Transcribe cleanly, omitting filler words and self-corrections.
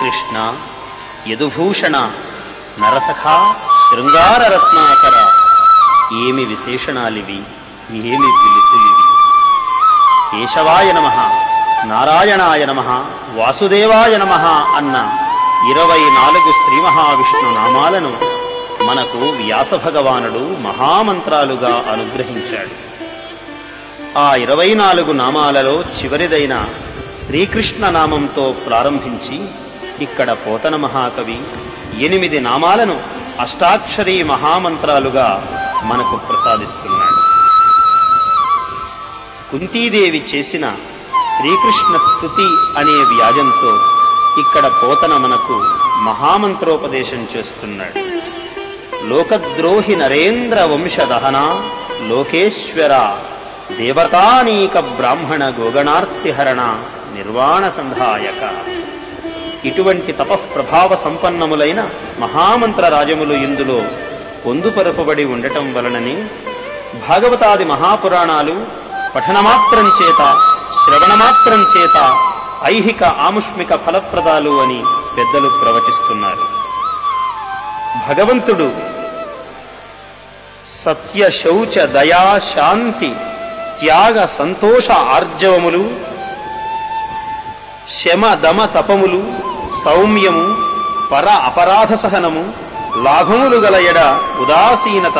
కృష్ణ యదుభూషణ నరసఖా శృంగారరత్నాకర. ఏమి విశేషణాలివి, ఏమి పిలుపులివి! కేశవాయ నమః, నారాయణాయ నమః, వాసుదేవాయ నమః అన్న 24 శ్రీ మహావిష్ణు నామాలను మనకు వ్యాస భగవానుడు మహామంత్రాలుగా అనుగ్రహించాడు. ఆ 24 నామాలలో చివరిదైన శ్రీకృష్ణ నామంతో ప్రారంభించి ఇక్కడ పోతన మహాకవి 8 నామాలను అష్టాక్షరీ మహామంత్రాలుగా మనకు ప్రసాదిస్తున్నాడు. కుంతీదేవి చేసిన శ్రీకృష్ణ స్తుతి అనే వ్యాజంతో ఇక్కడ పోతన మనకు మహామంత్రోపదేశం చేస్తున్నాడు. లోకద్రోహి నరేంద్ర వంశదహన లోకేశ్వర దేవతానీక బ్రాహ్మణ గోగణార్తిహరణ నిర్వాణ సంధాయక. ఇటువంటి తపఃప్రభావ సంపన్నములైన మహామంత్ర రాజములు ఇందులో పొందుపరపబడి ఉండటం వలననే భాగవతాది మహాపురాణాలు పఠనమాత్రం చేత శ్రవణమాత్రం చేత ఐహిక ఆముష్మిక ఫలప్రదాలు అని పెద్దలు ప్రవచిస్తున్నారు. భగవంతుడు సత్య శౌచ దయా శాంతి త్యాగ సంతోష ఆర్జవములు శమ దమ తపములు సౌమ్యము పర అపరాధ సహనము లాభములు గల ఎడ ఉదాసీనత